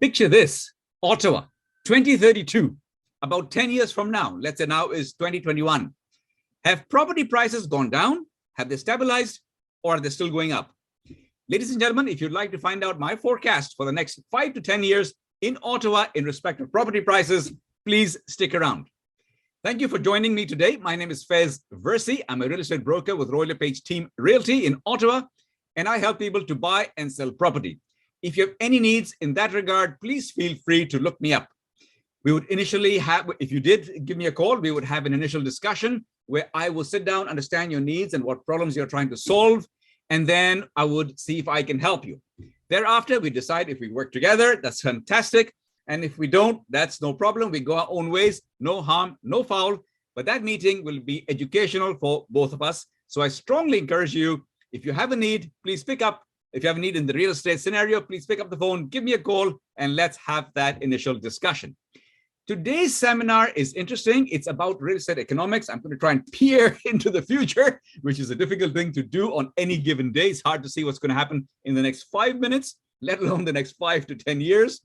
Picture this, Ottawa, 2032, about 10 years from now, let's say now is 2021. Have property prices gone down? Have they stabilized? Or are they still going up? Ladies and gentlemen, if you'd like to find out my forecast for the next 5 to 10 years in Ottawa in respect of property prices, please stick around. Thank you for joining me today. My name is Faiz Versey. I'm a real estate broker with LePage team Realty in Ottawa, and I help people to buy and sell property. If you have any needs in that regard, please feel free to look me up. We would initially have, if you did give me a call, we would have an initial discussion where I will sit down, understand your needs and what problems you're trying to solve, and then I would see if I can help you. Thereafter, we decide if we work together, that's fantastic. And if we don't, that's no problem. We go our own ways, no harm, no foul. But that meeting will be educational for both of us. So I strongly encourage you, if you have a need, please pick up. If you have a need in the real estate scenario, please pick up the phone, give me a call, and let's have that initial discussion. Today's seminar is interesting. It's about real estate economics. I'm going to try and peer into the future, which is a difficult thing to do on any given day. It's hard to see what's going to happen in the next 5 minutes, let alone the next 5 to 10 years.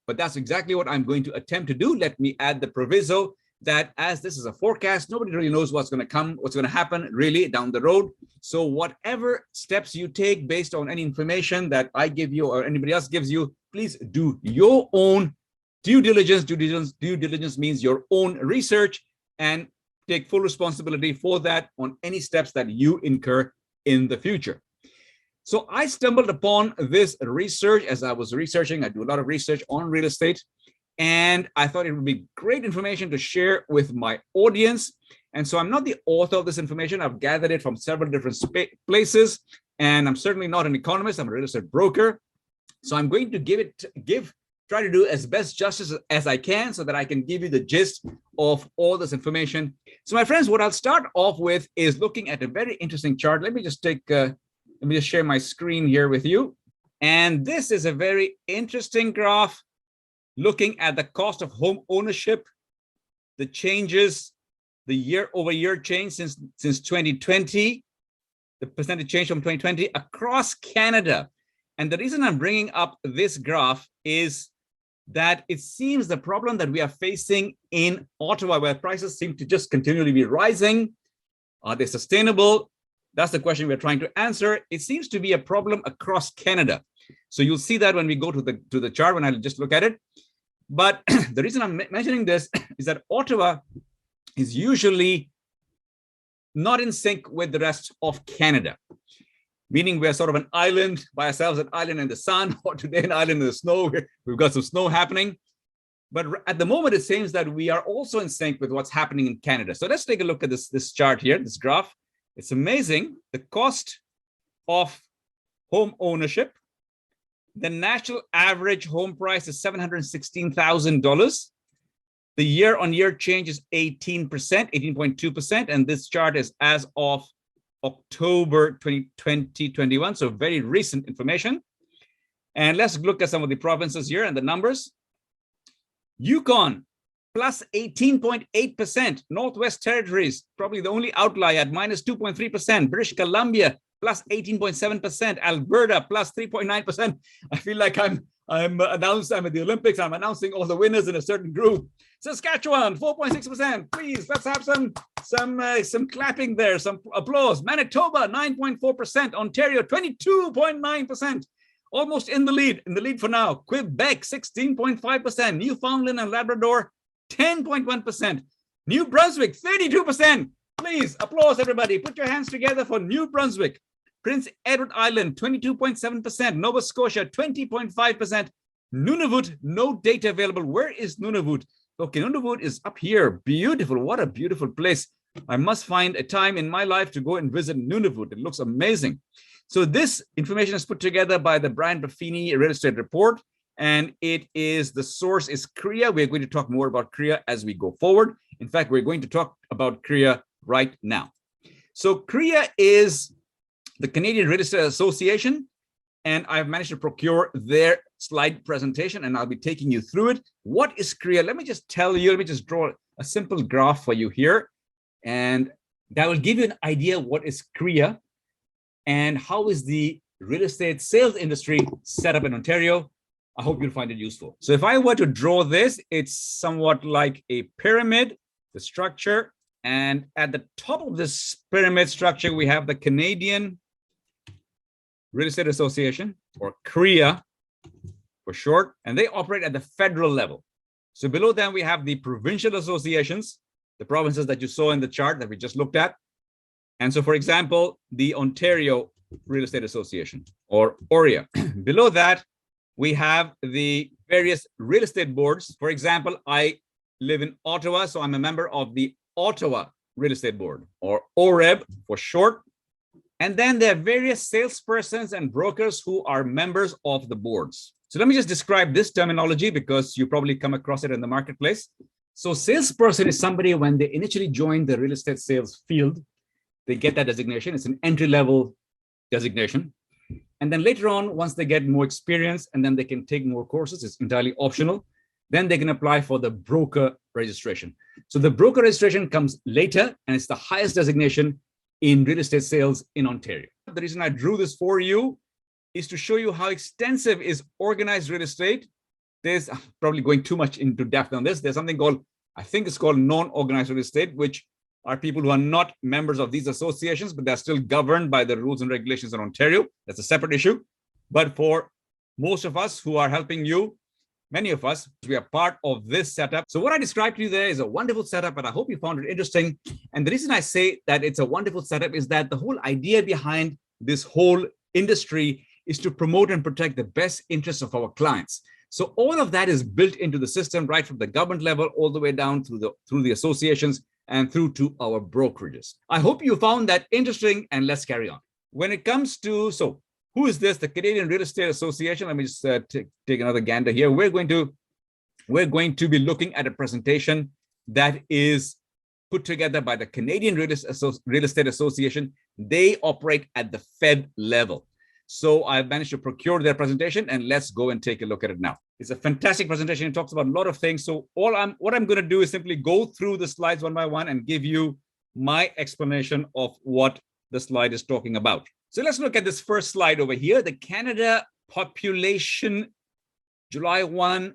But that's exactly what I'm going to attempt to do. Let me add the proviso that as this is a forecast, nobody really knows what's going to come, what's going to happen really down the road. So whatever steps you take based on any information that I give you or anybody else gives you, please do your own due diligence. Due diligence means your own research, and take full responsibility for that on any steps that you incur in the future. So I stumbled upon this research as I was researching. I do a lot of research on real estate, and I thought it would be great information to share with my audience. And so I'm not the author of this information. I've gathered it from several different places, and I'm certainly not an economist. I'm a real estate broker. So I'm going to try to do as best justice as I can so that I can give you the gist of all this information. So my friends, what I'll start off with is looking at a very interesting chart. Let me just share my screen here with you. And this is a very interesting graph looking at the cost of home ownership, the changes, the year-over-year change since 2020, the percentage change from 2020 across Canada. And the reason I'm bringing up this graph is that it seems the problem that we are facing in Ottawa, where prices seem to just continually be rising, are they sustainable? That's the question we're trying to answer. It seems to be a problem across Canada. So you'll see that when we go to the chart, when I just look at it. But the reason I'm mentioning this is that Ottawa is usually not in sync with the rest of Canada, meaning we're sort of an island by ourselves, an island in the sun, or today an island in the snow. We've got some snow happening. But at the moment, it seems that we are also in sync with what's happening in Canada. So let's take a look at this chart here, this graph. It's amazing. The cost of home ownership. The national average home price is $716,000. The year-on-year change is 18%, 18.2%. And this chart is as of October 2021, so very recent information. And let's look at some of the provinces here and the numbers. Yukon, plus 18.8%. Northwest Territories, probably the only outlier at minus 2.3%. British Columbia, plus 18.7%. Alberta, plus 3.9%. I feel like I'm at the Olympics. I'm announcing all the winners in a certain group. Saskatchewan, 4.6%. Please, let's have some clapping there, some applause. Manitoba, 9.4%. Ontario, 22.9%. Almost in the lead for now. Quebec, 16.5%. Newfoundland and Labrador, 10.1%. New Brunswick, 32%. Please, applause everybody. Put your hands together for New Brunswick. Prince Edward Island, 22.7%. Nova Scotia, 20.5%. Nunavut, no data available. Where is Nunavut? Okay, Nunavut is up here. Beautiful. What a beautiful place. I must find a time in my life to go and visit Nunavut. It looks amazing. So this information is put together by the Brian Buffini Real Estate Report, and the source is CREA. We're going to talk more about CREA as we go forward. In fact, we're going to talk about CREA right now. So CREA is the Canadian Real Estate Association, and I've managed to procure their slide presentation, and I'll be taking you through it. What is CREA? Let me just draw a simple graph for you here, and that will give you an idea what is CREA and how is the real estate sales industry set up in Ontario. I hope you'll find it useful. So if I were to draw this, it's somewhat like a pyramid, the structure. And at the top of this pyramid structure, we have the Canadian Real Estate Association, or CREA for short, and they operate at the federal level. So below them, we have the provincial associations, the provinces that you saw in the chart that we just looked at. And so, for example, the Ontario Real Estate Association, or OREA. Below that, we have the various real estate boards. For example, I live in Ottawa, so I'm a member of the Ottawa Real Estate Board, or OREB for short. And then there are various salespersons and brokers who are members of the boards. So let me just describe this terminology because you probably come across it in the marketplace. So salesperson is somebody when they initially join the real estate sales field, they get that designation. It's an entry-level designation. And then later on, once they get more experience and then they can take more courses, it's entirely optional, then they can apply for the broker registration. So the broker registration comes later, and it's the highest designation in real estate sales in Ontario. The reason I drew this for you is to show you how extensive is organized real estate. There's probably going too much into depth on this. There's something called, I think it's called non-organized real estate, which are people who are not members of these associations, but they're still governed by the rules and regulations in Ontario. That's a separate issue. But for most of us who are helping you, many of us, we are part of this setup. So what I described to you there is a wonderful setup, and I hope you found it interesting. And the reason I say that it's a wonderful setup is that the whole idea behind this whole industry is to promote and protect the best interests of our clients. So all of that is built into the system, right from the government level all the way down through the associations and through to our brokerages. I hope you found that interesting, and let's carry on. When it comes to, so who is this? The Canadian Real Estate Association. Let me just take another gander here. We're going to be looking at a presentation that is put together by the Canadian Real Estate Association. They operate at the Fed level. So I've managed to procure their presentation, and let's go and take a look at it now. It's a fantastic presentation. It talks about a lot of things. So what I'm going to do is simply go through the slides one by one and give you my explanation of what the slide is talking about. So let's look at this first slide over here. The Canada population, July 1,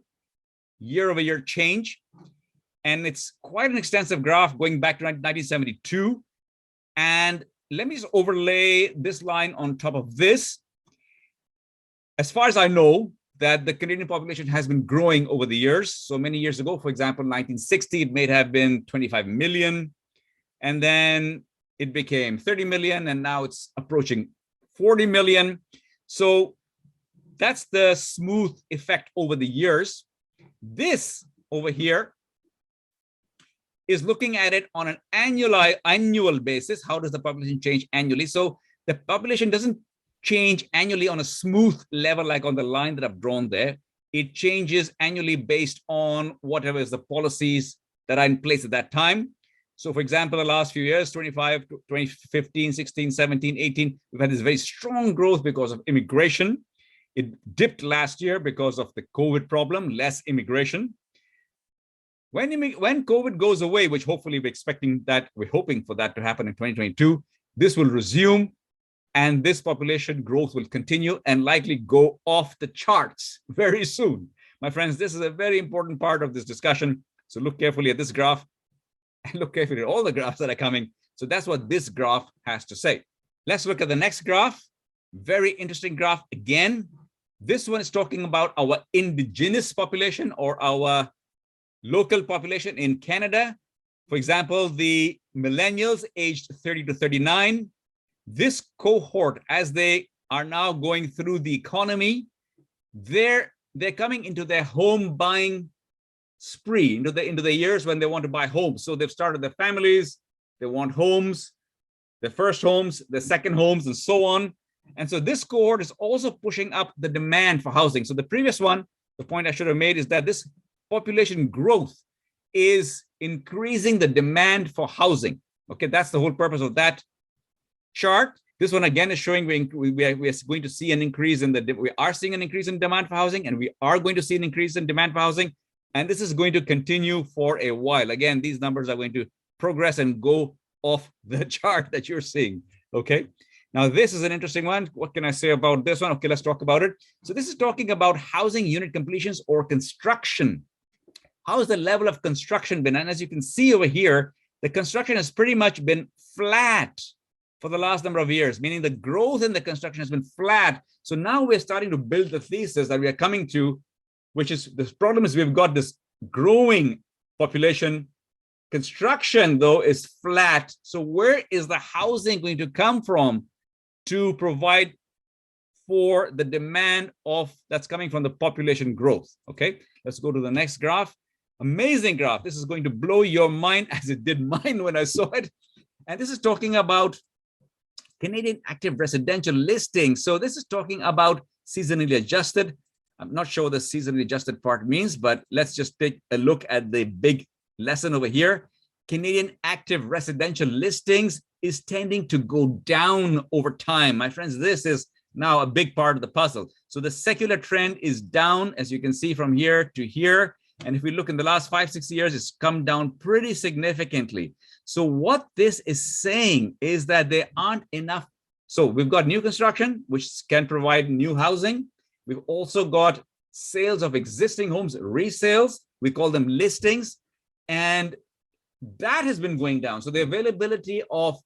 year-over-year change. And it's quite an extensive graph going back to 1972. And let me just overlay this line on top of this. As far as I know, that the Canadian population has been growing over the years. So many years ago, for example, 1960, it may have been 25 million. And then it became 30 million, and now it's approaching 40 million. So that's the smooth effect over the years. This over here is looking at it on an annual basis. How does the population change annually? So the population doesn't change annually on a smooth level like on the line that I've drawn there. It changes annually based on whatever is the policies that are in place at that time. So for example, the last few years, 2015, 16, 17, 18, we've had this very strong growth because of immigration. It dipped last year because of the COVID problem, less immigration. When COVID goes away, which hopefully we're hoping for that to happen in 2022, this will resume, and this population growth will continue and likely go off the charts very soon. My friends, this is a very important part of this discussion. So look carefully at this graph and look carefully at all the graphs that are coming. So that's what this graph has to say. Let's look at the next graph. Very interesting graph again. This one is talking about our indigenous population, or our local population in Canada. For example, the millennials aged 30 to 39. This cohort, as they are now going through the economy, they're coming into their home buying spree, into the years when they want to buy homes. So they've started their families, they want homes, the first homes, the second homes, and so on. And so this cohort is also pushing up the demand for housing. So the previous one, the point I should have made is that this population growth is increasing the demand for housing. Okay, that's the whole purpose of that chart. This one again is showing we are going to see an increase we are seeing an increase in demand for housing, and we are going to see an increase in demand for housing. And this is going to continue for a while. Again, these numbers are going to progress and go off the chart that you're seeing. Okay. Now, this is an interesting one. What can I say about this one? Okay, let's talk about it. So this is talking about housing unit completions or construction. How has the level of construction been? And as you can see over here, the construction has pretty much been flat for the last number of years, meaning the growth in the construction has been flat. So now we're starting to build the thesis that we are coming to, which is the problem is we've got this growing population. Construction, though, is flat. So where is the housing going to come from to provide for the demand of that's coming from the population growth? Okay, let's go to the next graph. Amazing graph. This is going to blow your mind as it did mine when I saw it. And this is talking about Canadian active residential listings. So this is talking about seasonally adjusted. I'm not sure what the seasonally adjusted part means, but let's just take a look at the big lesson over here. Canadian active residential listings is tending to go down over time. My friends, this is now a big part of the puzzle. So the secular trend is down, as you can see from here to here. And if we look in the last 5-6 years, it's come down pretty significantly. So what this is saying is that there aren't enough. So we've got new construction, which can provide new housing. We've also got sales of existing homes, resales. We call them listings. And that has been going down. So the availability of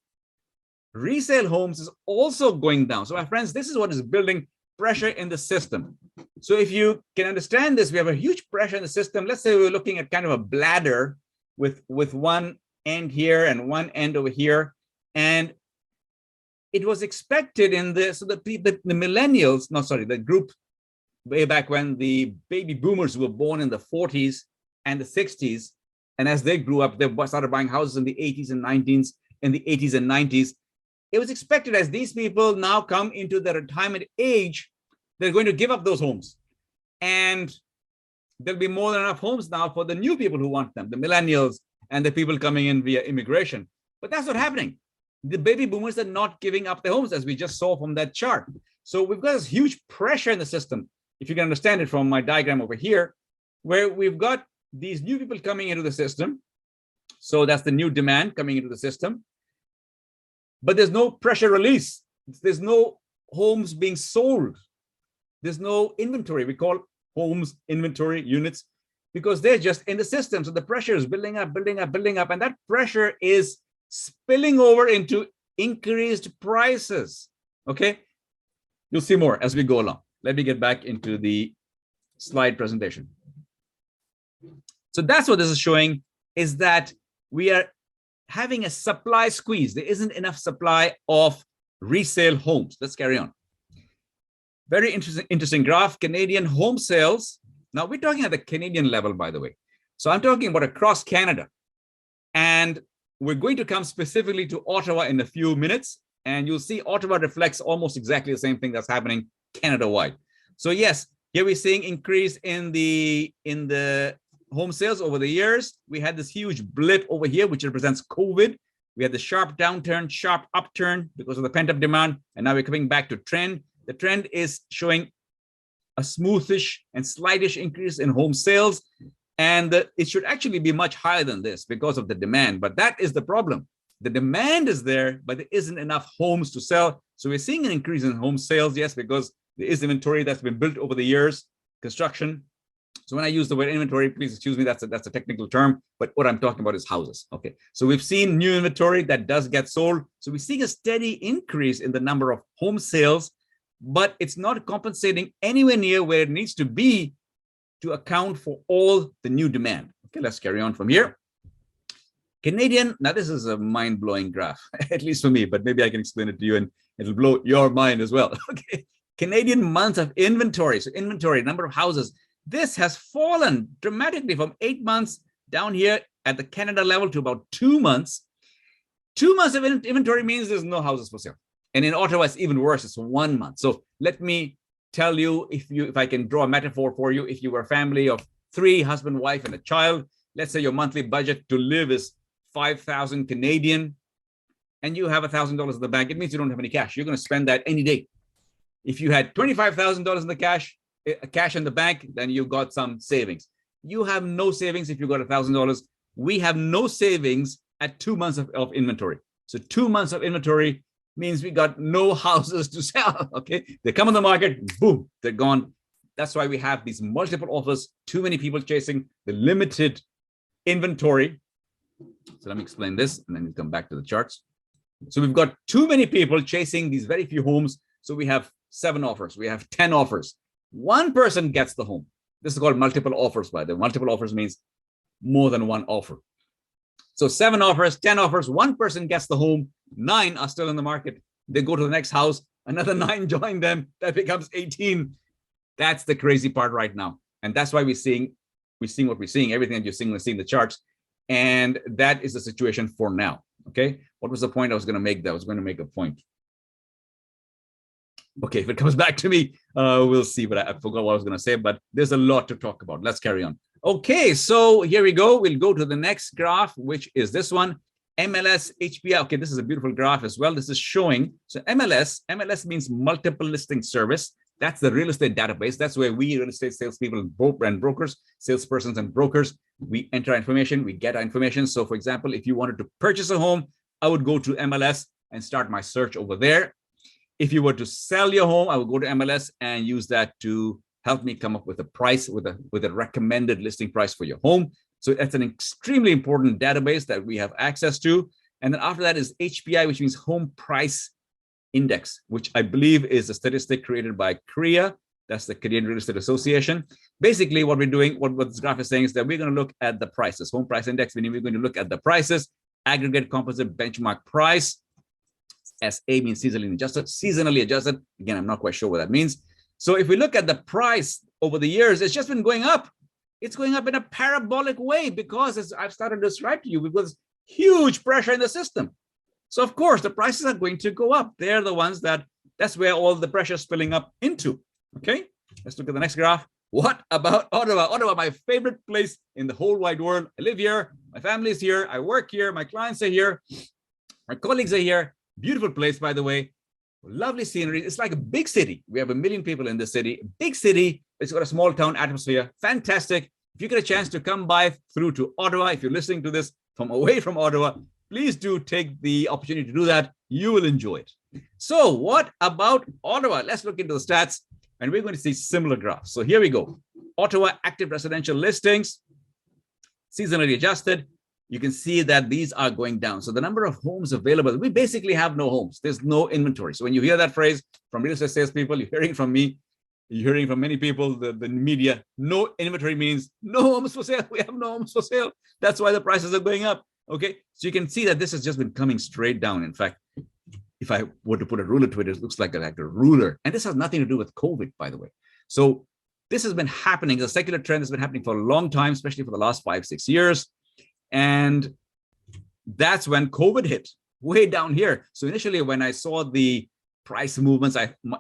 resale homes is also going down. So my friends, this is what is building pressure in the system. So if you can understand this, we have a huge pressure in the system. Let's say we're looking at kind of a bladder with one end here and one end over here. And it was expected in the, so the millennials, no, sorry, the group way back when the baby boomers were born in the 40s and the 60s. And as they grew up, they started buying houses in the 80s and 90s, in the 80s and 90s. It was expected as these people now come into their retirement age, they're going to give up those homes. And there'll be more than enough homes now for the new people who want them, the millennials and the people coming in via immigration. But that's not happening. The baby boomers are not giving up their homes, as we just saw from that chart. So we've got this huge pressure in the system, if you can understand it from my diagram over here, where we've got these new people coming into the system. So that's the new demand coming into the system. But there's no pressure release. There's no homes being sold. There's no inventory. We call homes inventory units because they're just in the system. So the pressure is building up, building up, building up. And that pressure is spilling over into increased prices. Okay. You'll see more as we go along. Let me get back into the slide presentation. So that's what this is showing, is that we are having a supply squeeze. There isn't enough supply of resale homes. Let's carry on. Very interesting graph. Canadian home sales. Now we're talking at the Canadian level, by the way. So I'm talking about across Canada. And we're going to come specifically to Ottawa in a few minutes. And you'll see Ottawa reflects almost exactly the same thing that's happening Canada-wide. So yes, here we're seeing increase in the home sales over the years. We had this huge blip over here, which represents COVID. We had the sharp downturn, sharp upturn because of the pent-up demand. And now we're coming back to trend. The trend is showing a smoothish and slightish increase in home sales. And it should actually be much higher than this because of the demand. But that is the problem. The demand is there, but there isn't enough homes to sell. So we're seeing an increase in home sales, yes, because there is inventory that's been built over the years, construction. So when I use the word inventory, please excuse me, that's a technical term, but what I'm talking about is houses. Okay, so we've seen new inventory that does get sold. So we're seeing a steady increase in the number of home sales, but it's not compensating anywhere near where it needs to be to account for all the new demand. Okay, let's carry on from here. Canadian, now this is a mind-blowing graph, at least for me, but maybe I can explain it to you and it'll blow your mind as well. Okay, Canadian months of inventory. So inventory, number of houses. This has fallen dramatically from 8 months down here at the Canada level to about 2 months. 2 months of inventory means there's no houses for sale. And in Ottawa, it's even worse. It's 1 month. So let me tell you, if I can draw a metaphor for you, if you were a family of 3, husband, wife, and a child, let's say your monthly budget to live is 5,000 Canadian, and you have $1,000 in the bank, it means you don't have any cash. You're going to spend that any day. If you had $25,000 in the cash in the bank, then you got some savings. You have no savings if you got $1,000. We have no savings at 2 months of inventory. So 2 months of inventory means we got no houses to sell. Okay, they come on the market, boom, they're gone. That's why we have these multiple offers, too many people chasing the limited inventory. So let me explain this, and then we'll come back to the charts. So we've got too many people chasing these very few homes. So we have 7 offers, we have 10 offers. One person gets the home. This is called multiple offers, by the way. Multiple offers means more than one offer. So 7 offers, 10 offers, one person gets the home, 9 are still in the market. They go to the next house, another 9 join them, that becomes 18. That's the crazy part right now. And that's why we're seeing what we're seeing, everything that you're seeing, we're seeing the charts. And that is the situation for now. Okay. What was the point I was going to make? That I was going to make a point. Okay, if it comes back to me, we'll see. But I forgot what I was going to say, but there's a lot to talk about. Let's carry on. Okay, so here we go. We'll go to the next graph, which is this one, MLS HPI. Okay, this is a beautiful graph as well. This is showing, so MLS means multiple listing service. That's the real estate database. That's where we real estate salespeople and brokers, salespersons and brokers, we enter information, we get our information. So for example, if you wanted to purchase a home, I would go to MLS and start my search over there. If you were to sell your home, I would go to MLS and use that to help me come up with a price, with a recommended listing price for your home. So that's an extremely important database that we have access to. And then after that is HPI, which means Home Price Index, which I believe is a statistic created by CREA. That's the Canadian Real Estate Association. Basically, what we're doing, what this graph is saying is that we're going to look at the prices. Home Price Index, meaning we're going to look at the prices, aggregate composite benchmark price. SA means seasonally adjusted. Again, I'm not quite sure what that means. So if we look at the price over the years, it's just been going up. It's going up in a parabolic way because, as I've started to describe to you, because huge pressure in the system. So of course, the prices are going to go up. They're the ones that's where all the pressure is spilling up into. Okay, let's look at the next graph. What about Ottawa? Ottawa, my favorite place in the whole wide world. I live here. My family is here. I work here. My clients are here. My colleagues are here. Beautiful place, by the way. Lovely scenery. It's like a big city. We have 1 million people in this city. Big city. It's got a small town atmosphere. Fantastic. If you get a chance to come by through to Ottawa, if you're listening to this from away from Ottawa, please do take the opportunity to do that. You will enjoy it. So what about Ottawa? Let's look into the stats, and we're going to see similar graphs. So here we go. Ottawa active residential listings, seasonally adjusted. You can see that these are going down. So the number of homes available, we basically have no homes. There's no inventory. So when you hear that phrase from real estate salespeople, you're hearing from me, you're hearing from many people, the media, no inventory means no homes for sale. We have no homes for sale. That's why the prices are going up. Okay. So you can see that this has just been coming straight down. In fact, if I were to put a ruler to it, it looks like a ruler. And this has nothing to do with COVID, by the way. So this has been happening. The secular trend has been happening for a long time, especially for the last 5-6 years. And that's when COVID hit, way down here. So initially, when I saw the price movements,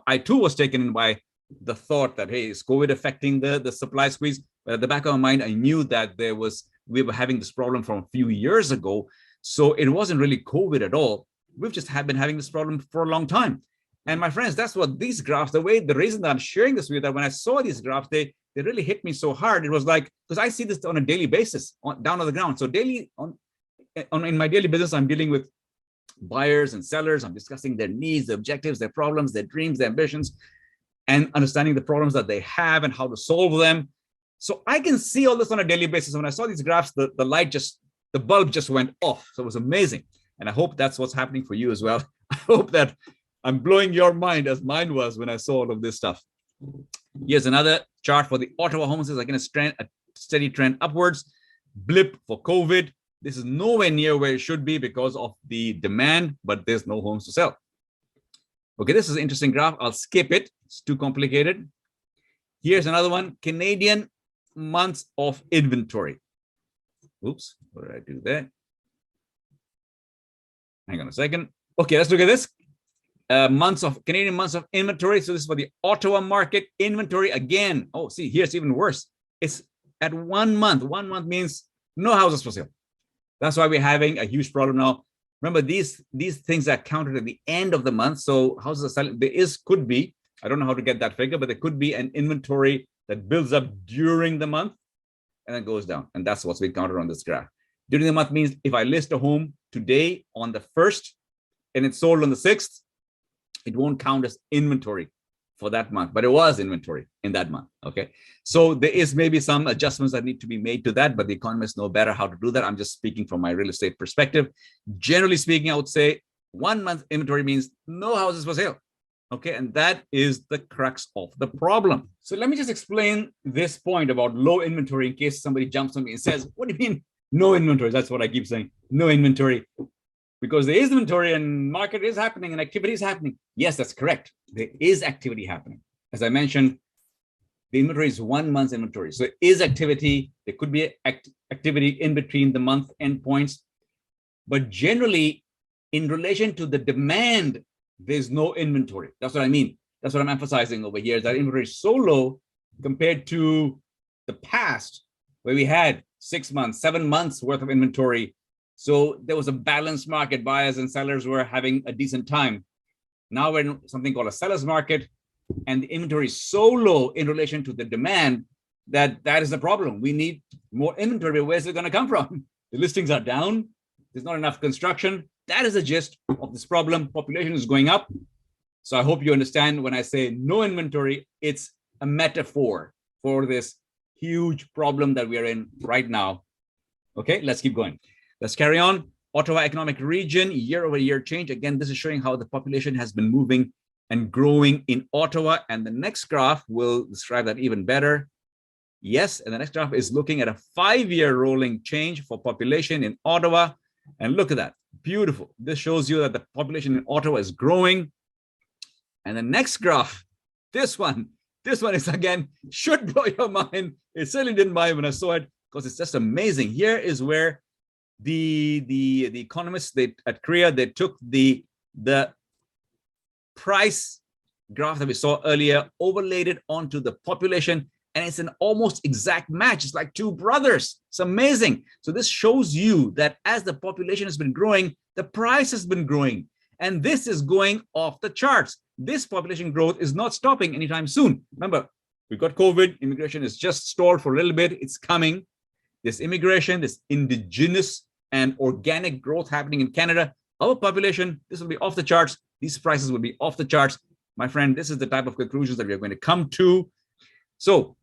I too was taken in by the thought that, hey, is COVID affecting the supply squeeze? But at the back of my mind, I knew that we were having this problem from a few years ago. So it wasn't really COVID at all. We've just been having this problem for a long time. And my friends, that's what these graphs, the reason that I'm sharing this with you, that when I saw these graphs, they really hit me so hard. It was like, because I see this on a daily basis, down on the ground. So daily, in my daily business, I'm dealing with buyers and sellers. I'm discussing their needs, their objectives, their problems, their dreams, their ambitions, and understanding the problems that they have and how to solve them. So I can see all this on a daily basis. When I saw these graphs, the bulb just went off. So it was amazing. And I hope that's what's happening for you as well. I hope that I'm blowing your mind as mine was when I saw all of this stuff. Here's another chart for the Ottawa home sales. Again, a steady trend upwards. Blip for COVID. This is nowhere near where it should be because of the demand, but there's no homes to sell. Okay, this is an interesting graph. I'll skip it. It's too complicated. Here's another one. Canadian months of inventory. Oops, what did I do there? Hang on a second. Okay, let's look at this. Canadian months of inventory. So this is for the Ottawa market inventory again. Oh, see, here it's even worse. It's at 1 month. 1 month means no houses for sale. That's why we're having a huge problem now. Remember, these things are counted at the end of the month. So houses are selling. Could be, I don't know how to get that figure, but there could be an inventory that builds up during the month and then goes down. And that's what's being counted on this graph. During the month means if I list a home today on the 1st, and it's sold on the 6th, it won't count as inventory for that month, but it was inventory in that month. Okay. So there is maybe some adjustments that need to be made to that, but the economists know better how to do that. I'm just speaking from my real estate perspective. Generally speaking, I would say 1 month inventory means no houses for sale. Okay. And that is the crux of the problem. So let me just explain this point about low inventory in case somebody jumps on me and says, what do you mean no inventory? That's what I keep saying. No inventory. Because there is inventory and market is happening and activity is happening. Yes, that's correct. There is activity happening. As I mentioned, the inventory is 1 month's inventory. So it is activity. There could be activity in between the month endpoints. But generally, in relation to the demand, there's no inventory. That's what I mean. That's what I'm emphasizing over here, that inventory is so low compared to the past, where we had 6 months, 7 months worth of inventory. So there was a balanced market. Buyers and sellers were having a decent time. Now we're in something called a seller's market, and the inventory is so low in relation to the demand that is the problem. We need more inventory. Where's it going to come from? The listings are down. There's not enough construction. That is the gist of this problem. Population is going up. So I hope you understand when I say no inventory, it's a metaphor for this huge problem that we are in right now. Okay, let's keep going. Let's carry on. Ottawa economic region, year-over-year change. Again, this is showing how the population has been moving and growing in Ottawa. And the next graph will describe that even better. Yes, and the next graph is looking at a 5-year rolling change for population in Ottawa. And look at that, beautiful. This shows you that the population in Ottawa is growing. And the next graph, this one is, again, should blow your mind. It certainly didn't mind when I saw it, because it's just amazing. Here is where the economists at CREA, they took the price graph that we saw earlier, overlaid it onto the population, and it's an almost exact match. It's like two brothers. It's amazing. So this shows you that as the population has been growing, the price has been growing, and this is going off the charts. This population growth is not stopping anytime soon. Remember, we've got COVID, immigration is just stalled for a little bit. It's coming. This immigration, this indigenous and organic growth happening in Canada, our population, this will be off the charts. These prices will be off the charts. My friend, this is the type of conclusions that we are going to come to. So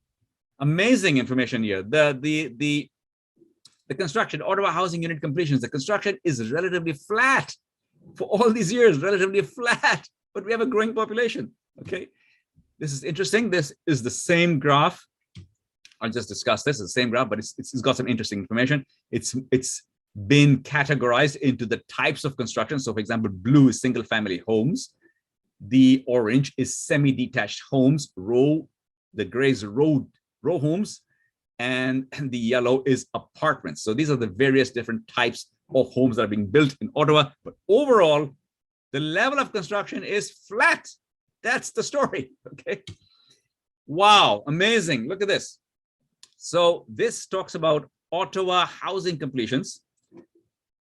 amazing information here. The construction, Ottawa housing unit completions, the construction is relatively flat for all these years, relatively flat, but we have a growing population. Okay, this is interesting. This is the same graph. I'll just discuss this. It's the same graph, but it's got some interesting information. It's been categorized into the types of construction. So for example, blue is single family homes. The orange is semi-detached homes. The gray is row homes, and the yellow is apartments. So these are the various different types of homes that are being built in Ottawa. But overall, the level of construction is flat. That's the story. Okay. Wow, amazing. Look at this. So this talks about Ottawa housing completions,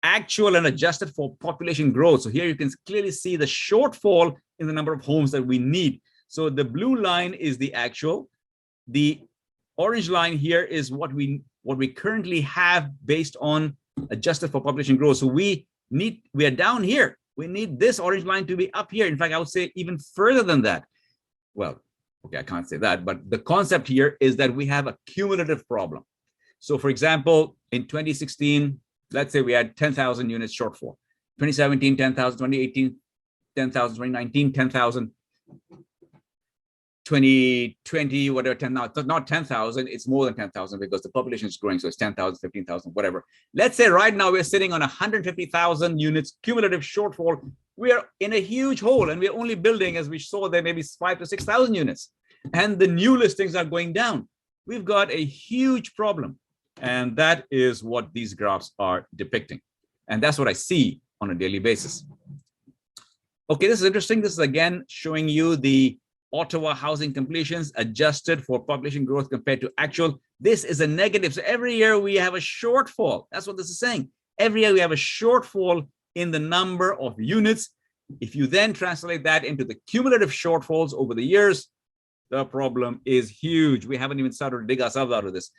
actual and adjusted for population growth. So here you can clearly see the shortfall in the number of homes that we need. So the blue line is the actual. The orange line here is what we currently have based on adjusted for population growth. So we are down here. We need this orange line to be up here. In fact, I would say even further than that. Well, okay, I can't say that, but the concept here is that we have a cumulative problem. So for example, in 2016, let's say we had 10,000 units shortfall. 2017, 10,000, 2018, 10,000, 2019, 10,000, 2020, whatever, 10 now. It's not 10,000, it's more than 10,000 because the population is growing. So it's 10,000, 15,000, whatever. Let's say right now we're sitting on 150,000 units cumulative shortfall. We are in a huge hole, and we're only building, as we saw there, maybe 5,000 to 6,000 units. And the new listings are going down. We've got a huge problem. And that is what these graphs are depicting. And that's what I see on a daily basis. Okay, this is interesting. This is again showing you the Ottawa housing completions adjusted for population growth compared to actual. This is a negative. So every year we have a shortfall. That's what this is saying. Every year we have a shortfall in the number of units. If you then translate that into the cumulative shortfalls over the years, the problem is huge. We haven't even started to dig ourselves out of this.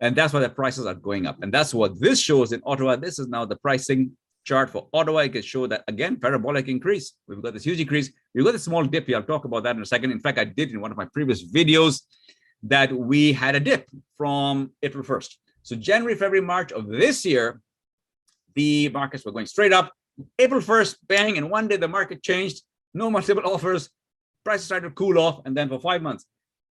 And that's why the prices are going up. And that's what this shows in Ottawa. This is now the pricing chart for Ottawa, it can show that, again, parabolic increase. We've got this huge increase. We've got a small dip here. I'll talk about that in a second. In fact, I did in one of my previous videos that we had a dip from April 1st. So January, February, March of this year, the markets were going straight up. April 1st, bang, and one day the market changed. No multiple offers. Prices started to cool off. And then for 5 months,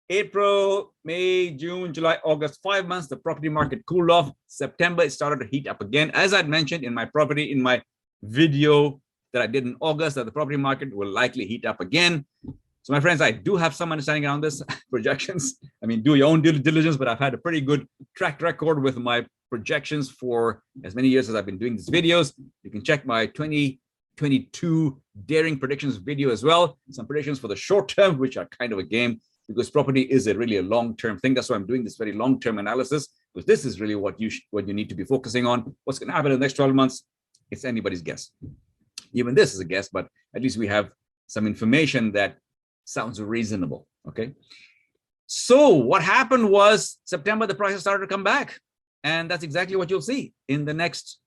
April, May, June, July, August, 5 months, the property market cooled off. September, it started to heat up again. As I'd mentioned in my video that I did in August, that the property market will likely heat up again. So my friends, I do have some understanding around this projections. I mean, do your own due diligence, but I've had a pretty good track record with my projections for as many years as I've been doing these videos. You can check my 2022 daring predictions video as well. Some predictions for the short term, which are kind of a game, because property is really a long-term thing. That's why I'm doing this very long-term analysis, because this is really what you need to be focusing on. What's going to happen in the next 12 months? It's anybody's guess. Even this is a guess, but at least we have some information that sounds reasonable. Okay. So what happened was September, the prices started to come back. And that's exactly what you'll see in the next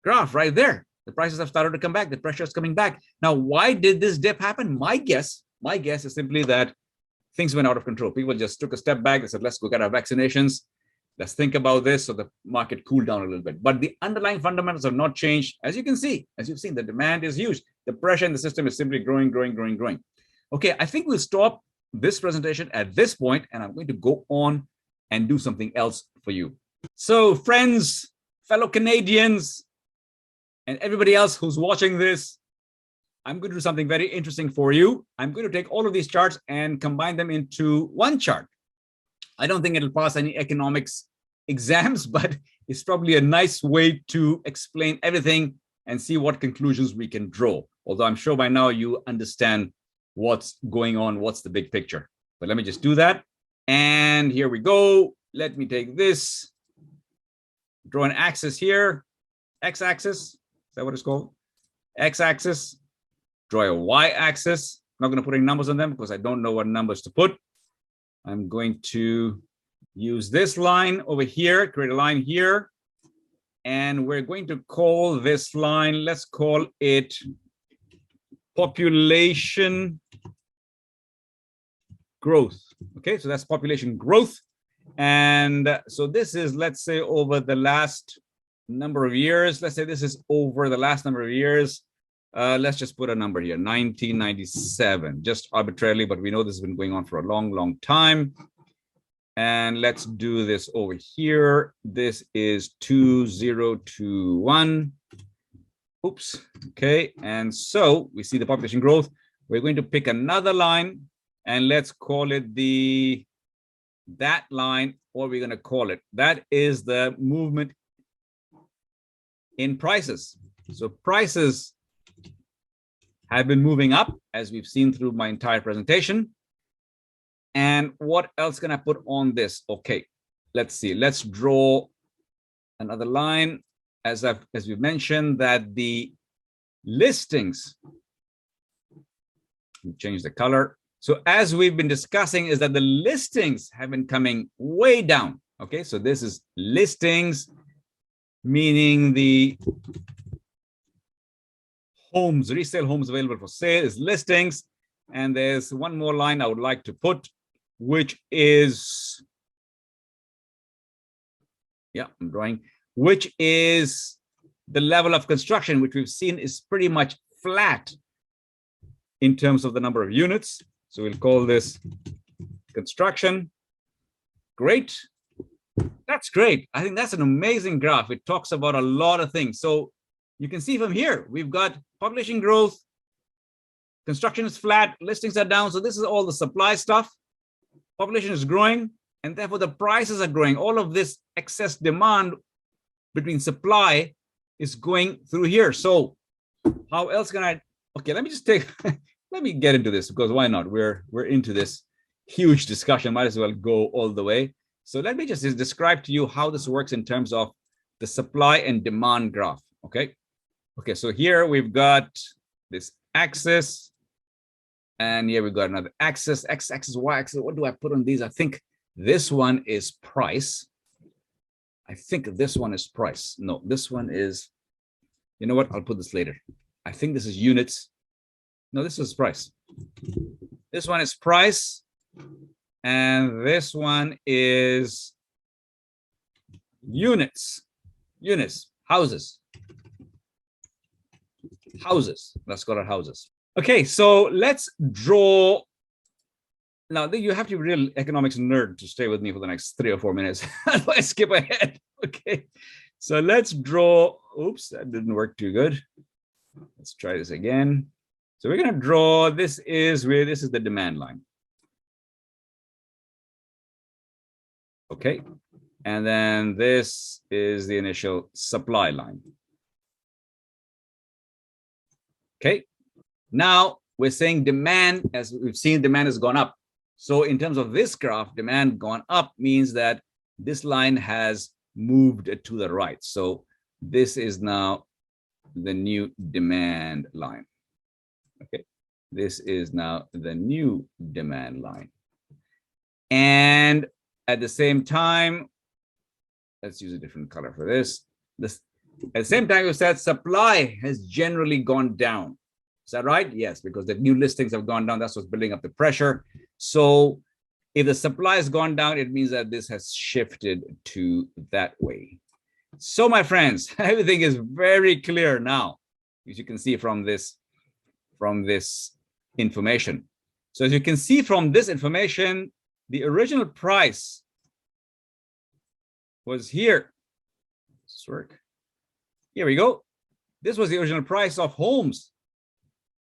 graph right there. The prices have started to come back. The pressure is coming back. Now, why did this dip happen? My guess is simply that things went out of control. People just took a step back. They said, let's go get our vaccinations. Let's think about this. So the market cooled down a little bit. But the underlying fundamentals have not changed. As you can see, as you've seen, the demand is huge. The pressure in the system is simply growing. Okay, I think we'll stop this presentation at this point, and I'm going to go on and do something else for you. So friends, fellow Canadians, and everybody else who's watching this, I'm going to do something very interesting for you. I'm going to take all of these charts and combine them into one chart. I don't think it'll pass any economics exams, but it's probably a nice way to explain everything and see what conclusions we can draw. Although I'm sure by now you understand what's going on, what's the big picture. But let me just do that. And here we go. Let me take this, draw an axis here, x-axis, is that what it's called? X-axis, draw a y-axis. I'm not going to put any numbers on them because I don't know what numbers to put. I'm going to use this line over here, create a line here, and we're going to call this line, let's call it population growth. Okay, so that's population growth. And so this is, let's say, over the last number of years. Let's say this is over the last number of years. Let's just put a number here, 1997, just arbitrarily, but we know this has been going on for a long time. And let's do this over here. This is 2021. Oops. Okay. And so we see the population growth. We're going to pick another line and let's call it that line, what we're going to call it. That is the movement in prices. So prices have been moving up, as we've seen through my entire presentation. And what else can I put on this? Okay, let's see. Let's draw another line. As we've mentioned, that the listings, change the color. So as we've been discussing, is that the listings have been coming way down. Okay, so this is listings, meaning the homes, resale homes available for sale is listings. And there's one more line I would like to put, which is, yeah, I'm drawing, which is the level of construction, which we've seen is pretty much flat in terms of the number of units. So we'll call this construction. Great. That's great. I think that's an amazing graph. It talks about a lot of things. So you can see from here, we've got population growth, construction is flat, listings are down. So this is all the supply stuff. Population is growing, and therefore the prices are growing. All of this excess demand between supply is going through here. So how else can I, okay, let me just take, let me get into this, because why not? We're into this huge discussion, might as well go all the way. So let me just describe to you how this works in terms of the supply and demand graph, okay? Okay, so here we've got this axis, and here we've got another axis, x-axis, y-axis. What do I put on these? I think this one is price. I think this one is price. No, this one is You know what? I'll put this later. I think this is units. No, this is price. This one is price. And this one is units. Units. Houses. Houses. Let's call it houses. Okay, so let's draw. Now, you have to be a real economics nerd to stay with me for the next 3 or 4 minutes. Otherwise, skip ahead. Okay, so let's draw. Oops, that didn't work too good. Let's try this again. So we're going to draw. This is the demand line. Okay, and then this is the initial supply line. Okay, now we're saying demand, as we've seen, demand has gone up. So in terms of this graph, demand gone up means that this line has moved to the right. So this is now the new demand line. Okay, this is now the new demand line. And at the same time, let's use a different color for this. At the same time, we said supply has generally gone down. Is that right? Yes, because the new listings have gone down. That's what's building up the pressure. So if the supply has gone down, it means that this has shifted to that way. So my friends, everything is very clear now, as you can see from this information. So as you can see from this information, the original price was here. Let's work. Here we go. This was the original price of homes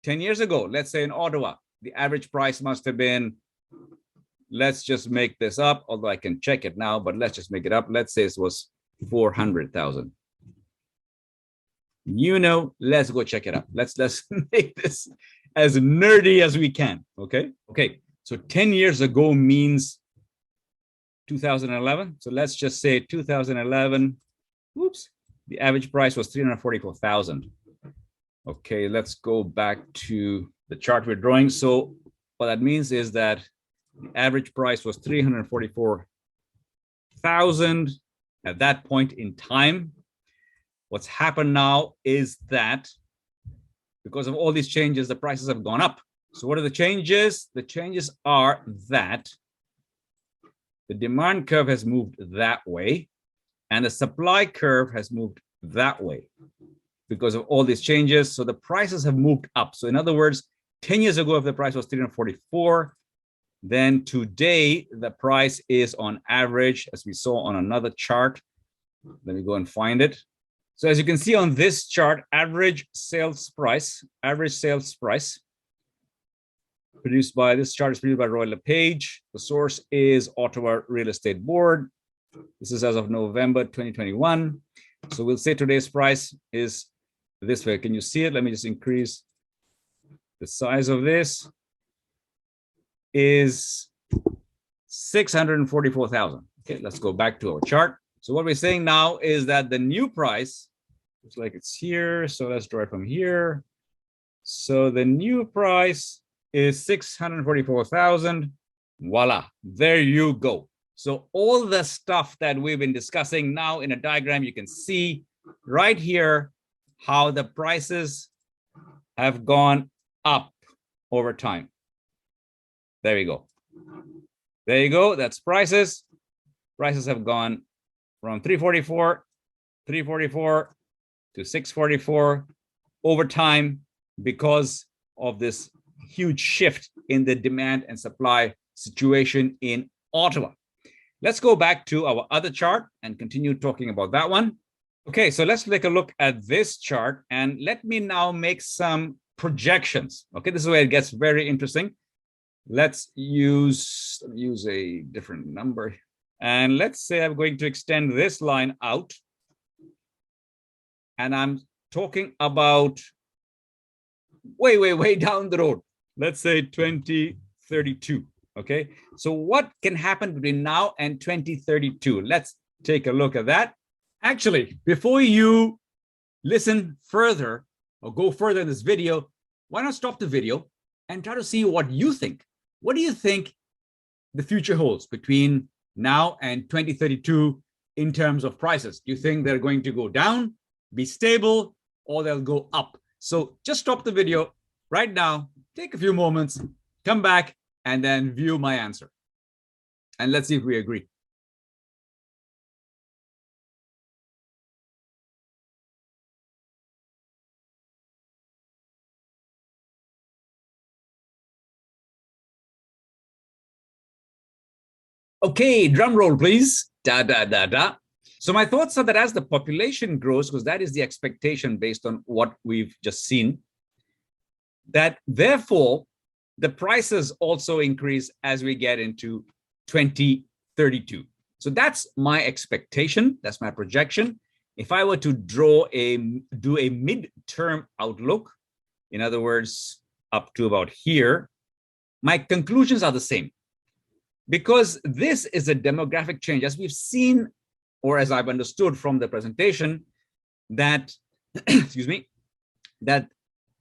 10 years ago. Let's say in Ottawa, the average price must have been, let's just make this up, although I can check it now, but let's just make it up. Let's say it was 400,000. You know, let's go check it out. Let's make this as nerdy as we can. Okay. So 10 years ago means 2011. So let's just say 2011. Oops. The average price was 344,000. Okay, let's go back to the chart we're drawing. So what that means is that the average price was 344,000 at that point in time. What's happened now is that because of all these changes, the prices have gone up. So what are the changes? The changes are that the demand curve has moved that way and the supply curve has moved that way because of all these changes. So the prices have moved up. So in other words, 10 years ago, if the price was 344, then today the price is on average, as we saw on another chart. Let me go and find it. So as you can see on this chart, average sales price produced by, this chart is produced by LePage. The source is Ottawa Real Estate Board. This is as of November 2021. So we'll say today's price is this way. Can you see it? Let me just increase the size of this. Is 644,000. Okay, let's go back to our chart. So what we're saying now is that the new price, looks like it's here. So let's draw it from here. So the new price is 644,000. Voila, there you go. So all the stuff that we've been discussing now in a diagram, you can see right here how the prices have gone up over time. There you go. There you go. That's prices. Prices have gone from 344 to 644 over time because of this huge shift in the demand and supply situation in Ottawa. Let's go back to our other chart and continue talking about that one. Okay, so let's take a look at this chart and let me now make some projections. Okay, this is where it gets very interesting. Let's use a different number. And let's say I'm going to extend this line out. And I'm talking about way down the road. Let's say 2032. Okay, so what can happen between now and 2032? Let's take a look at that. Actually, before you listen further or go further in this video, why not stop the video and try to see what you think? What do you think the future holds between now and 2032 in terms of prices? Do you think they're going to go down, be stable, or they'll go up. So just stop the video right now, take a few moments, come back, and then view my answer. And let's see if we agree. Okay, drum roll, please. Da, da, da, da. So my thoughts are that as the population grows, because that is the expectation based on what we've just seen, that therefore the prices also increase as we get into 2032. So that's my expectation. That's my projection. If I were to do a midterm outlook, in other words, up to about here, my conclusions are the same. Because this is a demographic change, as we've seen, or as I've understood from the presentation, that, excuse me, that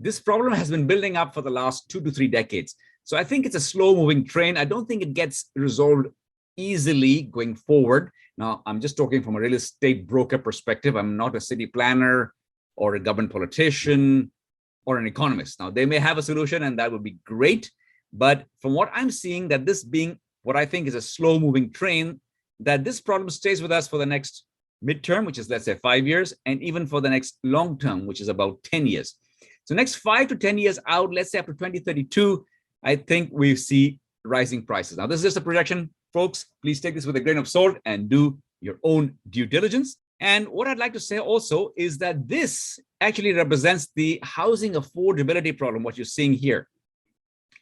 this problem has been building up for the last 2 to 3 decades. So I think it's a slow-moving train. I don't think it gets resolved easily going forward. Now, I'm just talking from a real estate broker perspective. I'm not a city planner or a government politician or an economist. Now, they may have a solution, and that would be great. But from what I'm seeing, that this being what I think is a slow-moving train, that this problem stays with us for the next midterm, which is, let's say, 5 years, and even for the next long term, which is about 10 years. So next 5 to 10 years out, let's say up to 2032, I think we see rising prices. Now, this is just a projection, folks. Please take this with a grain of salt and do your own due diligence. And what I'd like to say also is that this actually represents the housing affordability problem, what you're seeing here.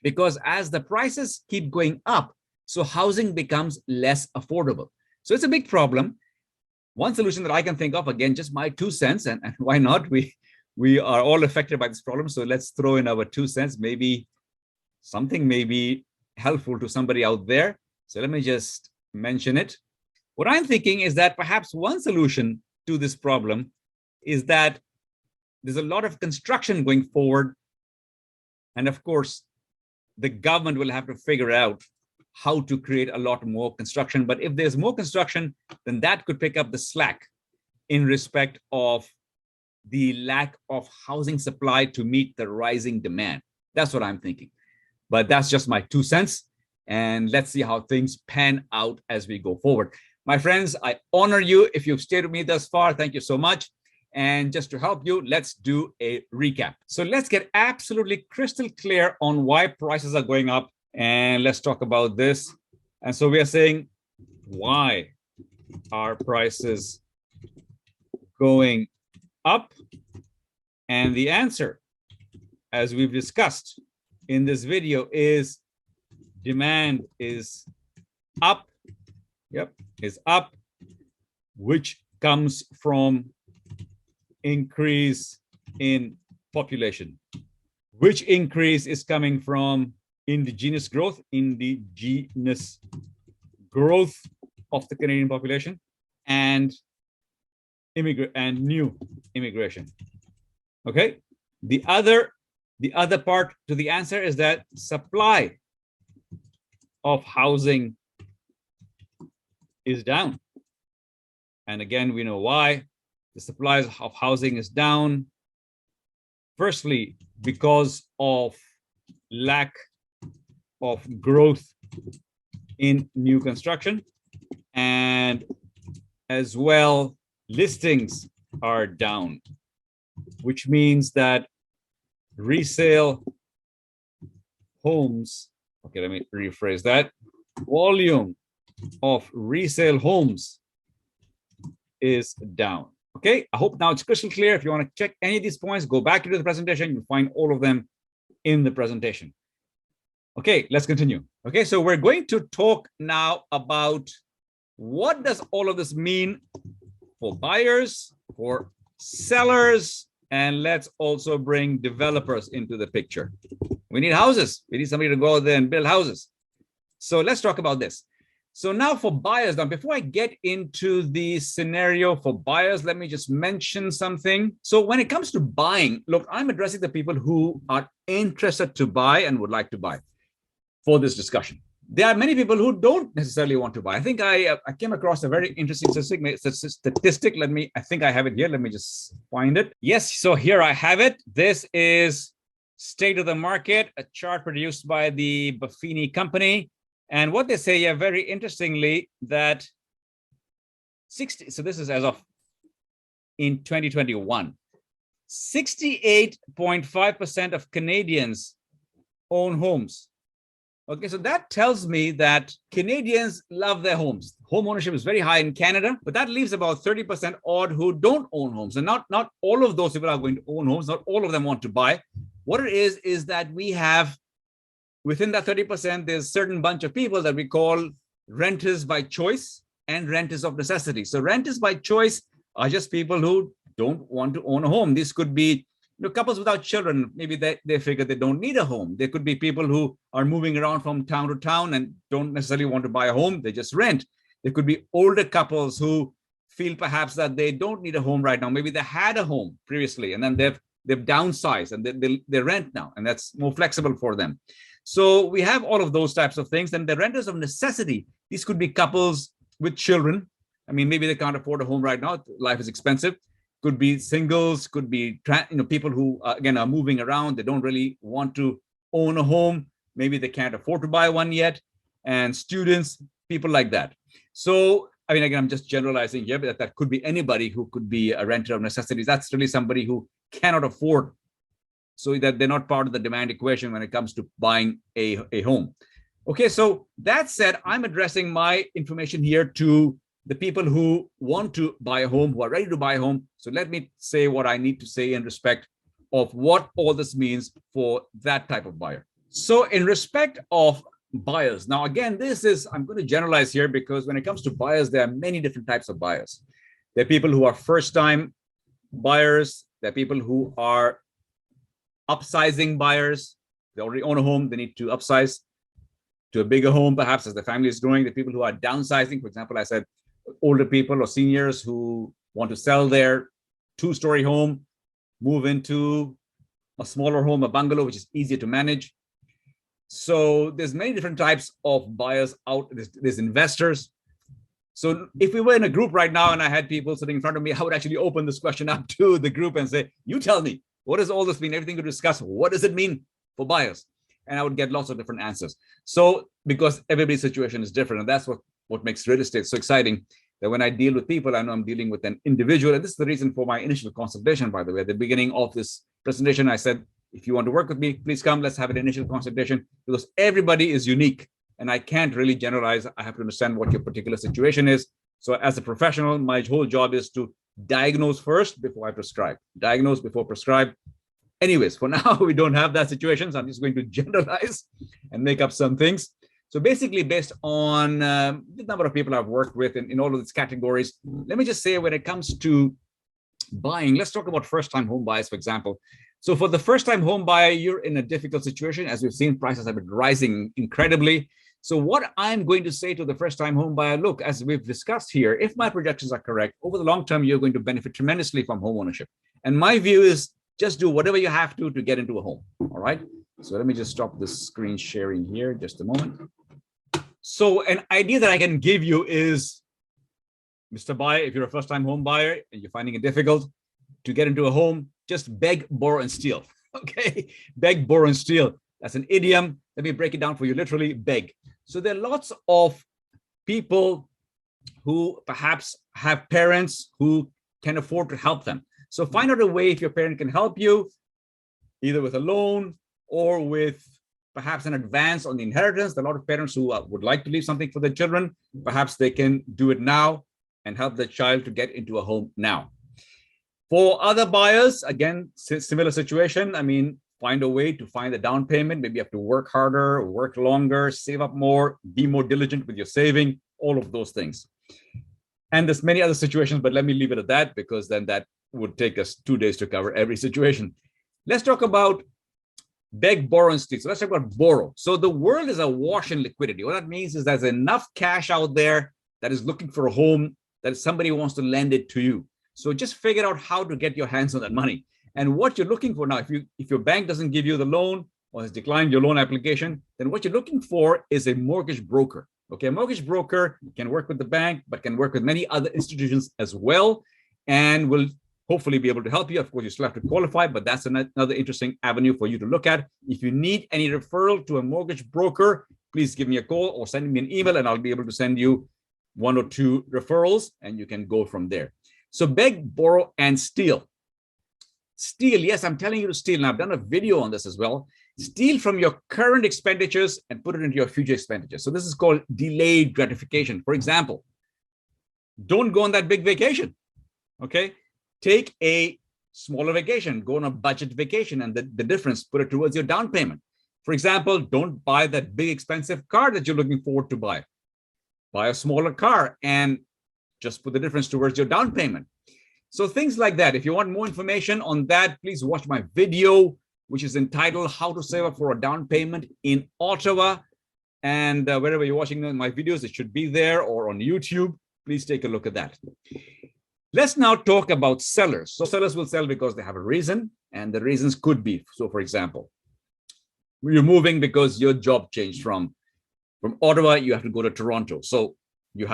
Because as the prices keep going up, so housing becomes less affordable. So it's a big problem. One solution that I can think of, again, just my 2 cents, and why not? We are all affected by this problem. So let's throw in our 2 cents. Maybe something may be helpful to somebody out there. So let me just mention it. What I'm thinking is that perhaps one solution to this problem is that there's a lot of construction going forward. And of course, the government will have to figure out how to create a lot more construction. But if there's more construction, then that could pick up the slack in respect of the lack of housing supply to meet the rising demand. That's what I'm thinking. But that's just my 2 cents. And let's see how things pan out as we go forward. My friends, I honor you. If you've stayed with me thus far, thank you so much. And just to help you, let's do a recap. So let's get absolutely crystal clear on why prices are going up. And let's talk about this. And so we are saying, why are prices going up? And the answer, as we've discussed in this video, is demand is up. Yep, is up, which comes from increase in population. Which increase is coming from indigenous growth of the Canadian population, and new immigration. Okay. The other part to the answer is that supply of housing is down. And again, we know why. The supply of housing is down. Firstly, because of lack of growth in new construction, and as well, listings are down, which means that resale homes, okay, let me rephrase that, volume of resale homes is down. Okay, I hope now it's crystal clear. If you want to check any of these points, go back into the presentation. You'll find all of them in the presentation. Okay, let's continue. Okay, so we're going to talk now about what does all of this mean for buyers, for sellers, and let's also bring developers into the picture. We need houses. We need somebody to go out there and build houses. So let's talk about this. So now for buyers, now before I get into the scenario for buyers, let me just mention something. So when it comes to buying, look, I'm addressing the people who are interested to buy and would like to buy for this discussion. There are many people who don't necessarily want to buy. I think I came across a very interesting statistic. I think I have it here. Let me just find it. Yes, so here I have it. This is State of the Market, a chart produced by the Buffini Company. And what they say, yeah, very interestingly, that 60, so this is as of in 2021, 68.5% of Canadians own homes. Okay, so that tells me that Canadians love their homes. Home ownership is very high in Canada, but that leaves about 30% odd who don't own homes. And not all of those people are going to own homes. Not all of them want to buy. What it is that we have, within that 30%, there's a certain bunch of people that we call renters by choice and renters of necessity. So renters by choice are just people who don't want to own a home. This could be couples without children. Maybe they figure they don't need a home. There could be people who are moving around from town to town and don't necessarily want to buy a home. They just rent. There could be older couples who feel perhaps that they don't need a home right now. Maybe they had a home previously and then they've downsized and they rent now, and that's more flexible for them. So we have all of those types of things. And the renters of necessity, these could be couples with children. I mean, maybe they can't afford a home right now. Life is expensive. Could be singles, could be people who again are moving around. They don't really want to own a home. Maybe they can't afford to buy one yet. And students, people like that. So I mean, again, I'm just generalizing here, but that could be anybody who could be a renter of necessities. That's really somebody who cannot afford, so that they're not part of the demand equation when it comes to buying a home. Okay, so that said, I'm addressing my information here to the people who want to buy a home, who are ready to buy a home. So let me say what I need to say in respect of what all this means for that type of buyer. So in respect of buyers, now again, I'm going to generalize here because when it comes to buyers, there are many different types of buyers. There are people who are first-time buyers. There are people who are upsizing buyers. They already own a home. They need to upsize to a bigger home, perhaps as the family is growing. The people who are downsizing, for example, I said older people or seniors who want to sell their two-story home, move into a smaller home, a bungalow, which is easier to manage. So there's many different types of buyers out. There's investors. So if we were in a group right now and I had people sitting in front of me, I would actually open this question up to the group and say, you tell me, what does all this mean? Everything we discuss, what does it mean for buyers? And I would get lots of different answers. So because everybody's situation is different, and that's what makes real estate so exciting, that when I deal with people, I know I'm dealing with an individual. And this is the reason for my initial consultation, by the way. At the beginning of this presentation, I said, if you want to work with me, please come, let's have an initial consultation, because everybody is unique and I can't really generalize. I have to understand what your particular situation is. So as a professional, my whole job is to diagnose first before I prescribe. Diagnose before prescribe. Anyways, for now, we don't have that situation. So I'm just going to generalize and make up some things. So basically, based on the number of people I've worked with in all of these categories, let me just say when it comes to buying, let's talk about first-time home buyers, for example. So for the first-time home buyer, you're in a difficult situation. As we've seen, prices have been rising incredibly. So what I'm going to say to the first-time home buyer, look, as we've discussed here, if my projections are correct, over the long term, you're going to benefit tremendously from home ownership. And my view is just do whatever you have to get into a home, all right? So let me just stop this screen sharing here, just a moment. So an idea that I can give you is, Mr. Buyer, if you're a first-time home buyer and you're finding it difficult to get into a home, just beg, borrow, and steal, okay? Beg, borrow, and steal. That's an idiom. Let me break it down for you, literally beg. So there are lots of people who perhaps have parents who can afford to help them. So find out a way if your parent can help you, either with a loan or with perhaps an advance on the inheritance. There are a lot of parents who would like to leave something for their children. Perhaps they can do it now and help the child to get into a home now. For other buyers, again, similar situation. I mean, find a way to find the down payment. Maybe you have to work harder, work longer, save up more, be more diligent with your saving, all of those things. And there's many other situations, but let me leave it at that, because then that would take us 2 days to cover every situation. Let's talk about beg, borrow, and steal. So let's talk about borrow. So the world is awash in liquidity. What that means is there's enough cash out there that is looking for a home, that somebody wants to lend it to you. So just figure out how to get your hands on that money. And what you're looking for now, if your bank doesn't give you the loan, or has declined your loan application, then what you're looking for is a mortgage broker. Okay, a mortgage broker can work with the bank, but can work with many other institutions as well, and will hopefully be able to help you. Of course, you still have to qualify, but that's another interesting avenue for you to look at. If you need any referral to a mortgage broker, please give me a call or send me an email, and I'll be able to send you 1 or 2 referrals, and you can go from there. So beg, borrow, and steal. Steal, yes, I'm telling you to steal. And I've done a video on this as well. Steal from your current expenditures and put it into your future expenditures. So this is called delayed gratification. For example, don't go on that big vacation, okay? Take a smaller vacation, go on a budget vacation, and the difference, put it towards your down payment. For example, don't buy that big expensive car that you're looking forward to buy. Buy a smaller car and just put the difference towards your down payment. So things like that. If you want more information on that, please watch my video, which is entitled How to Save Up for a Down Payment in Ottawa. And wherever you're watching my videos, it should be there, or on YouTube. Please take a look at that. Let's now talk about sellers. So sellers will sell because they have a reason, and the reasons could be, so for example, you're moving because your job changed from Ottawa, you have to go to Toronto. So you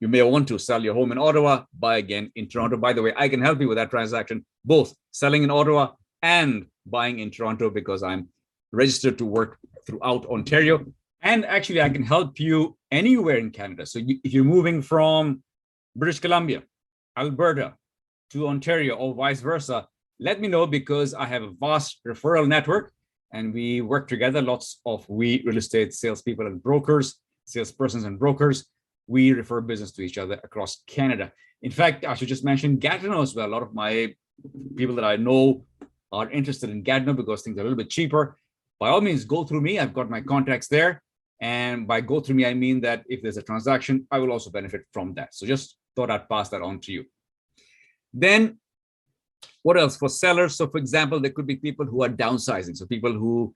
may want to sell your home in Ottawa, buy again in Toronto. By the way, I can help you with that transaction, both selling in Ottawa and buying in Toronto, because I'm registered to work throughout Ontario. And actually, I can help you anywhere in Canada. So if you're moving from British Columbia, Alberta to Ontario, or vice versa, let me know, because I have a vast referral network, and we work together. Lots of real estate salespeople and brokers, salespersons and brokers. We refer business to each other across Canada. In fact, I should just mention Gatineau as well. A lot of my people that I know are interested in Gatineau because things are a little bit cheaper. By all means, go through me. I've got my contacts there. And by go through me, I mean that if there's a transaction, I will also benefit from that. So just thought I'd pass that on to you. Then what else for sellers? So for example, there could be people who are downsizing. So people who,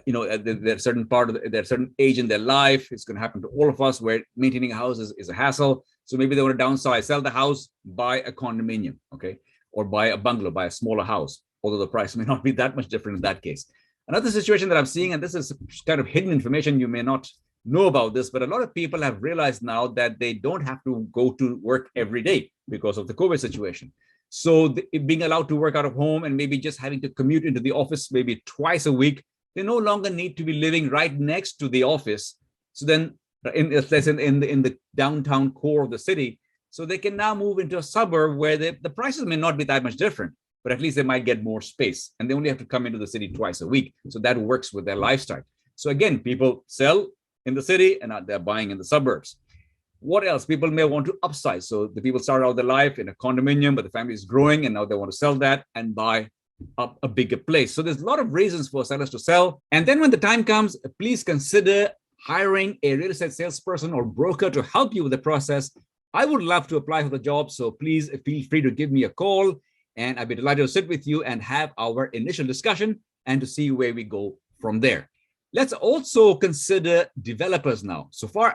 they're certain age in their life. It's going to happen to all of us, where maintaining a house is a hassle. So maybe they want to downsize, sell the house, buy a condominium, okay? Or buy a bungalow, buy a smaller house, although the price may not be that much different in that case. Another situation that I'm seeing, and this is kind of hidden information, you may not know about this, but a lot of people have realized now that they don't have to go to work every day because of the COVID situation. So being allowed to work out of home, and maybe just having to commute into the office maybe twice a week, they no longer need to be living right next to the office. So then in the downtown core of the city, so they can now move into a suburb where the prices may not be that much different, but at least they might get more space, and they only have to come into the city twice a week. So that works with their lifestyle. So again, people sell in the city and they're buying in the suburbs. What else? People may want to upsize. So the people start out their life in a condominium, but the family is growing, and now they want to sell that and buy up a bigger place. So there's a lot of reasons for sellers to sell. And then when the time comes, please consider hiring a real estate salesperson or broker to help you with the process. I would love to apply for the job. So please feel free to give me a call, and I'd be delighted to sit with you and have our initial discussion and to see where we go from there. Let's also consider developers now.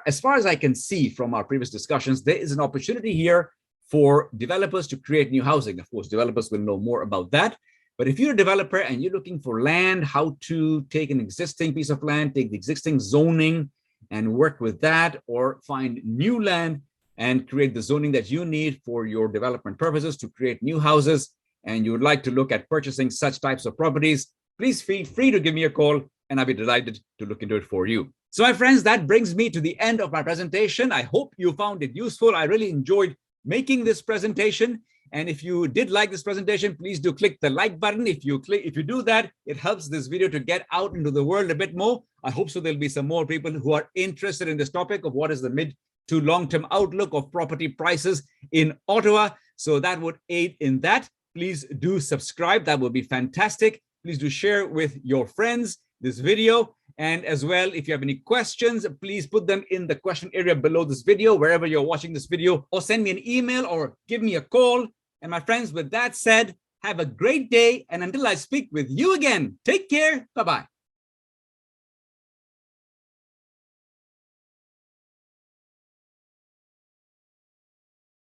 As far as I can see from our previous discussions, there is an opportunity here for developers to create new housing. Of course, developers will know more about that. But if you're a developer and you're looking for land, how to take an existing piece of land, take the existing zoning and work with that, or find new land and create the zoning that you need for your development purposes to create new houses, and you would like to look at purchasing such types of properties, please feel free to give me a call, and I'll be delighted to look into it for you. So my friends, that brings me to the end of my presentation. I hope you found it useful. I really enjoyed making this presentation. And if you did like this presentation, please do click the like button. If you do that, it helps this video to get out into the world a bit more. I hope so there'll be some more people who are interested in this topic of what is the mid to long-term outlook of property prices in Ottawa. So that would aid in that. Please do subscribe. That would be fantastic. Please do share with your friends this video. And as well, if you have any questions, please put them in the question area below this video, wherever you're watching this video, or send me an email or give me a call. And my friends, with that said, have a great day. And until I speak with you again, take care. Bye-bye.